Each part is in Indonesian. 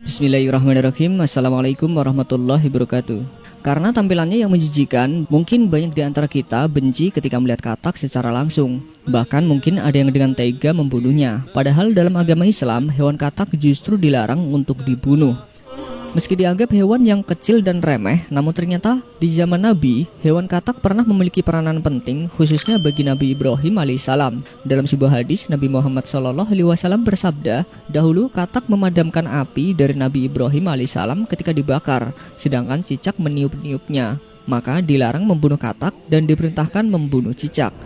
Bismillahirrahmanirrahim. Assalamualaikum warahmatullahi wabarakatuh. Karena tampilannya yang menjijikan, mungkin banyak di antara kita benci ketika melihat katak secara langsung. Bahkan mungkin ada yang dengan tega membunuhnya. Padahal dalam agama Islam, hewan katak justru dilarang untuk dibunuh. Meski dianggap hewan yang kecil dan remeh, namun ternyata di zaman Nabi, hewan katak pernah memiliki peranan penting, khususnya bagi Nabi Ibrahim alaihissalam. Dalam sebuah hadis, Nabi Muhammad SAW bersabda, dahulu katak memadamkan api dari Nabi Ibrahim alaihissalam ketika dibakar, sedangkan cicak meniup-niupnya. Maka dilarang membunuh katak dan diperintahkan membunuh cicak.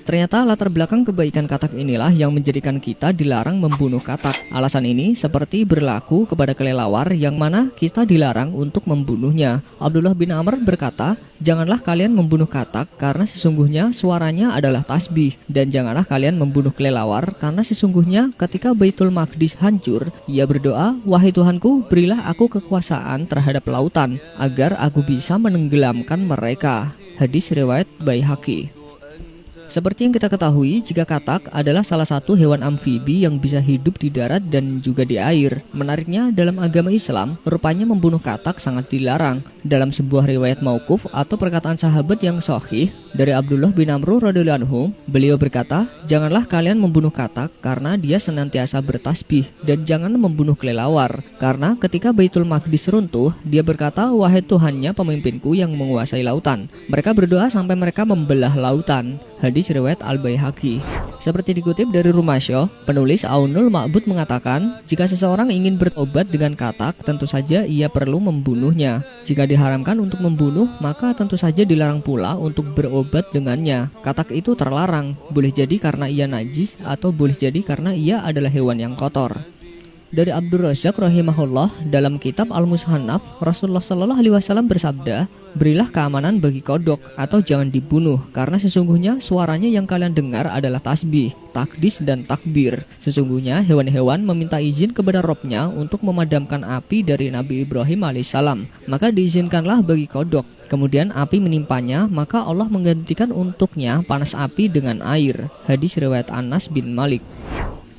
Ternyata latar belakang kebaikan katak inilah yang menjadikan kita dilarang membunuh katak. Alasan ini seperti berlaku kepada kelelawar yang mana kita dilarang untuk membunuhnya. Abdullah bin Amr berkata, janganlah kalian membunuh katak karena sesungguhnya suaranya adalah tasbih. Dan janganlah kalian membunuh kelelawar karena sesungguhnya ketika Baitul Maqdis hancur, ia berdoa, wahai Tuhanku, berilah aku kekuasaan terhadap lautan agar aku bisa menenggelamkan mereka. Hadis riwayat Baihaqi. Seperti yang kita ketahui, jika katak adalah salah satu hewan amfibi yang bisa hidup di darat dan juga di air. Menariknya, dalam agama Islam, rupanya membunuh katak sangat dilarang. Dalam sebuah riwayat mauquf atau perkataan sahabat yang sahih dari Abdullah bin Amr radhiyallahu anhu, beliau berkata, janganlah kalian membunuh katak karena dia senantiasa bertasbih, dan jangan membunuh kelelawar karena ketika Baitul Maqdis runtuh, dia berkata, wahai Tuhannya pemimpinku yang menguasai lautan. Mereka berdoa sampai mereka membelah lautan. Hadis riwayat Al-Baihaqi. Seperti dikutip dari Rumasyo, penulis Aunul Ma'bud mengatakan, jika seseorang ingin berobat dengan katak, tentu saja ia perlu membunuhnya. Jika diharamkan untuk membunuh, maka tentu saja dilarang pula untuk berobat dengannya. Katak itu terlarang, boleh jadi karena ia najis atau boleh jadi karena ia adalah hewan yang kotor. Dari Abdur Razak rahimahullah, dalam kitab Al-Mushannaf, Rasulullah SAW bersabda, berilah keamanan bagi kodok atau jangan dibunuh, karena sesungguhnya suaranya yang kalian dengar adalah tasbih, takdis dan takbir. Sesungguhnya hewan-hewan meminta izin kepada Robnya untuk memadamkan api dari Nabi Ibrahim alaihissalam. Maka diizinkanlah bagi kodok. Kemudian api menimpanya, maka Allah menggantikan untuknya panas api dengan air. Hadis riwayat Anas bin Malik.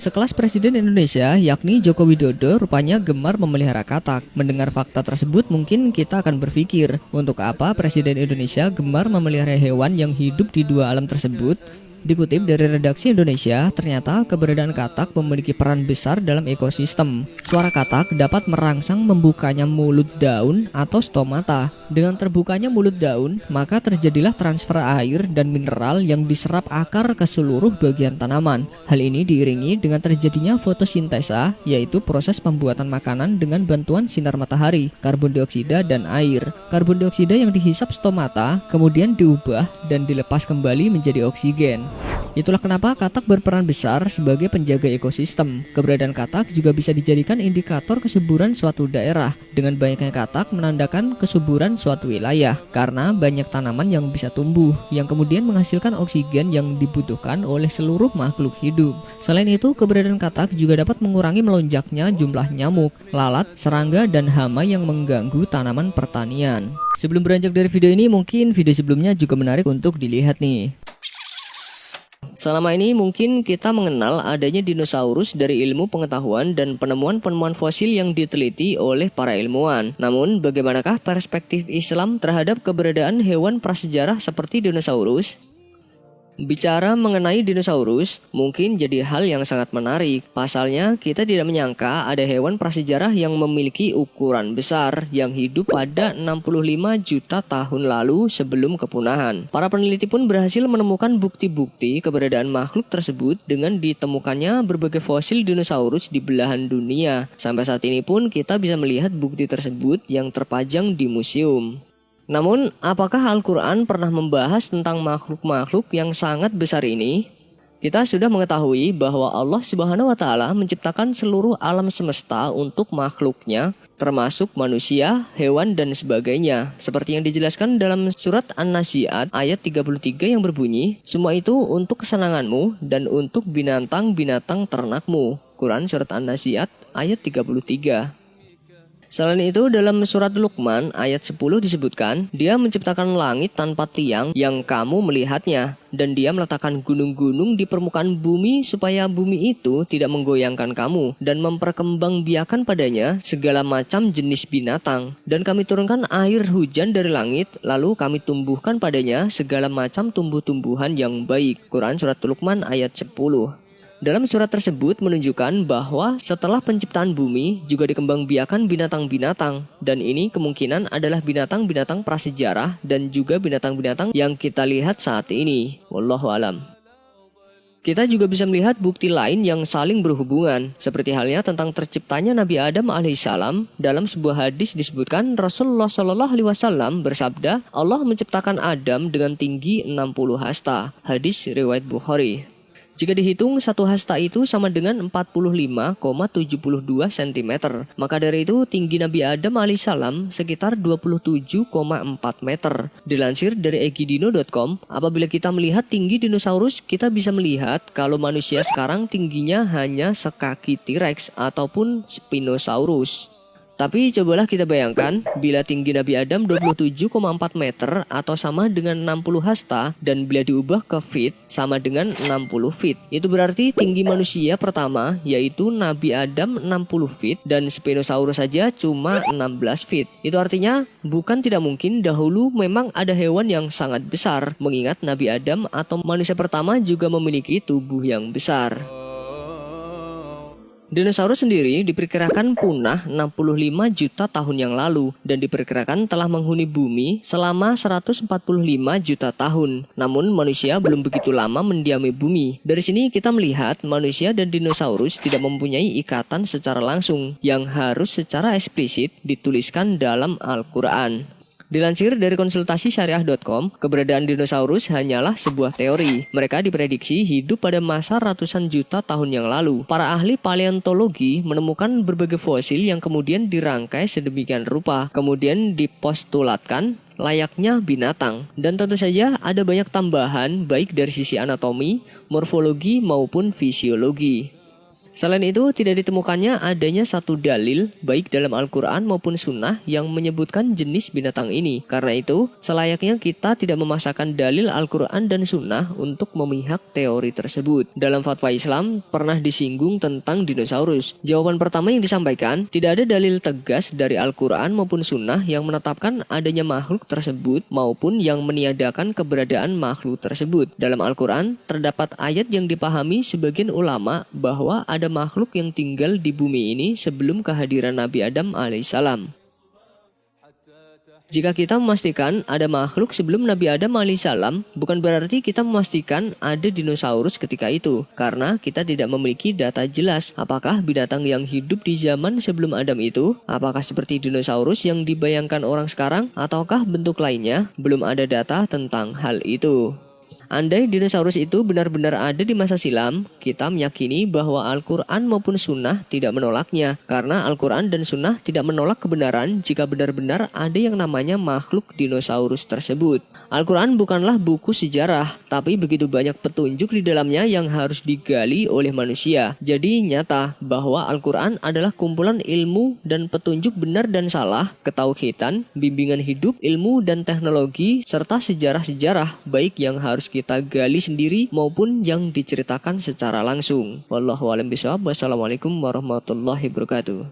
Sekelas Presiden Indonesia, yakni Joko Widodo, rupanya gemar memelihara katak. Mendengar fakta tersebut, mungkin kita akan berpikir, untuk apa Presiden Indonesia gemar memelihara hewan yang hidup di dua alam tersebut? Dikutip dari redaksi Indonesia, ternyata keberadaan katak memiliki peran besar dalam ekosistem. Suara katak dapat merangsang membukanya mulut daun atau stomata. Dengan terbukanya mulut daun, maka terjadilah transfer air dan mineral yang diserap akar ke seluruh bagian tanaman. Hal ini diiringi dengan terjadinya fotosintesa, yaitu proses pembuatan makanan dengan bantuan sinar matahari, karbon dioksida, dan air. Karbon dioksida yang dihisap stomata kemudian diubah dan dilepas kembali menjadi oksigen. Itulah kenapa katak berperan besar sebagai penjaga ekosistem. Keberadaan katak juga bisa dijadikan indikator kesuburan suatu daerah. Dengan banyaknya katak menandakan kesuburan suatu wilayah, karena banyak tanaman yang bisa tumbuh, yang kemudian menghasilkan oksigen yang dibutuhkan oleh seluruh makhluk hidup. Selain itu, keberadaan katak juga dapat mengurangi melonjaknya jumlah nyamuk, lalat, serangga, dan hama yang mengganggu tanaman pertanian. Sebelum beranjak dari video ini, mungkin video sebelumnya juga menarik untuk dilihat nih. Selama ini mungkin kita mengenal adanya dinosaurus dari ilmu pengetahuan dan penemuan-penemuan fosil yang diteliti oleh para ilmuwan. Namun, bagaimanakah perspektif Islam terhadap keberadaan hewan prasejarah seperti dinosaurus? Bicara mengenai dinosaurus mungkin jadi hal yang sangat menarik. Pasalnya, kita tidak menyangka ada hewan prasejarah yang memiliki ukuran besar yang hidup pada 65 juta tahun lalu sebelum kepunahan. Para peneliti pun berhasil menemukan bukti-bukti keberadaan makhluk tersebut dengan ditemukannya berbagai fosil dinosaurus di belahan dunia. Sampai saat ini pun kita bisa melihat bukti tersebut yang terpajang di museum. Namun, apakah Al-Quran pernah membahas tentang makhluk-makhluk yang sangat besar ini? Kita sudah mengetahui bahwa Allah Subhanahu wa Ta'ala menciptakan seluruh alam semesta untuk makhluknya, termasuk manusia, hewan, dan sebagainya. Seperti yang dijelaskan dalam surat An-Nazi'at ayat 33 yang berbunyi, semua itu untuk kesenanganmu dan untuk binatang-binatang ternakmu. Quran surat An-Nazi'at ayat 33. Selain itu, dalam surat Luqman ayat 10 disebutkan, Dia menciptakan langit tanpa tiang yang kamu melihatnya, dan Dia meletakkan gunung-gunung di permukaan bumi supaya bumi itu tidak menggoyangkan kamu, dan memperkembangbiakan padanya segala macam jenis binatang. Dan kami turunkan air hujan dari langit, lalu kami tumbuhkan padanya segala macam tumbuh-tumbuhan yang baik. Quran surat Luqman ayat 10. Dalam surat tersebut menunjukkan bahwa setelah penciptaan bumi juga dikembangbiakan binatang-binatang, dan ini kemungkinan adalah binatang-binatang prasejarah dan juga binatang-binatang yang kita lihat saat ini. Wallahu alam. Kita juga bisa melihat bukti lain yang saling berhubungan, seperti halnya tentang terciptanya Nabi Adam alaihissalam. Dalam sebuah hadis disebutkan Rasulullah Shallallahu alaihi wasallam bersabda, Allah menciptakan Adam dengan tinggi 60 hasta. Hadis riwayat Bukhari. Jika dihitung, satu hasta itu sama dengan 45,72 cm. Maka dari itu tinggi Nabi Adam alaihissalam sekitar 27,4 meter. Dilansir dari egidino.com, apabila kita melihat tinggi dinosaurus, kita bisa melihat kalau manusia sekarang tingginya hanya sekaki T-Rex ataupun Spinosaurus. Tapi cobalah kita bayangkan, bila tinggi Nabi Adam 27,4 meter atau sama dengan 60 hasta, dan bila diubah ke feet sama dengan 60 feet. Itu berarti tinggi manusia pertama yaitu Nabi Adam 60 feet dan Spinosaurus saja cuma 16 feet. Itu artinya bukan tidak mungkin dahulu memang ada hewan yang sangat besar, mengingat Nabi Adam atau manusia pertama juga memiliki tubuh yang besar. Dinosaurus sendiri diperkirakan punah 65 juta tahun yang lalu dan diperkirakan telah menghuni bumi selama 145 juta tahun. Namun manusia belum begitu lama mendiami bumi. Dari sini kita melihat manusia dan dinosaurus tidak mempunyai ikatan secara langsung yang harus secara eksplisit dituliskan dalam Al-Quran. Dilansir dari konsultasi syariah.com, keberadaan dinosaurus hanyalah sebuah teori. Mereka diprediksi hidup pada masa ratusan juta tahun yang lalu. Para ahli paleontologi menemukan berbagai fosil yang kemudian dirangkai sedemikian rupa, kemudian dipostulatkan layaknya binatang. Dan tentu saja ada banyak tambahan baik dari sisi anatomi, morfologi maupun fisiologi. Selain itu, tidak ditemukannya adanya satu dalil baik dalam Al-Quran maupun Sunnah yang menyebutkan jenis binatang ini. Karena itu, selayaknya kita tidak memaksakan dalil Al-Quran dan Sunnah untuk memihak teori tersebut. Dalam fatwa Islam, pernah disinggung tentang dinosaurus. Jawaban pertama yang disampaikan, tidak ada dalil tegas dari Al-Quran maupun Sunnah yang menetapkan adanya makhluk tersebut maupun yang meniadakan keberadaan makhluk tersebut. Dalam Al-Quran, terdapat ayat yang dipahami sebagian ulama bahwa ada makhluk yang tinggal di bumi ini sebelum kehadiran Nabi Adam alaihissalam. Jika kita memastikan ada makhluk sebelum Nabi Adam alaihissalam, bukan berarti kita memastikan ada dinosaurus ketika itu, karena kita tidak memiliki data jelas apakah binatang yang hidup di zaman sebelum Adam itu, apakah seperti dinosaurus yang dibayangkan orang sekarang, ataukah bentuk lainnya, belum ada data tentang hal itu. Andai dinosaurus itu benar-benar ada di masa silam, kita meyakini bahwa Al-Quran maupun Sunnah tidak menolaknya. Karena Al-Quran dan Sunnah tidak menolak kebenaran jika benar-benar ada yang namanya makhluk dinosaurus tersebut. Al-Quran bukanlah buku sejarah, tapi begitu banyak petunjuk di dalamnya yang harus digali oleh manusia. Jadi nyata bahwa Al-Quran adalah kumpulan ilmu dan petunjuk benar dan salah, ketauhidan, bimbingan hidup, ilmu dan teknologi, serta sejarah-sejarah baik yang harus kita gali sendiri maupun yang diceritakan secara langsung. Wallahu a'lam bishawab. Wassalamualaikum warahmatullahi wabarakatuh.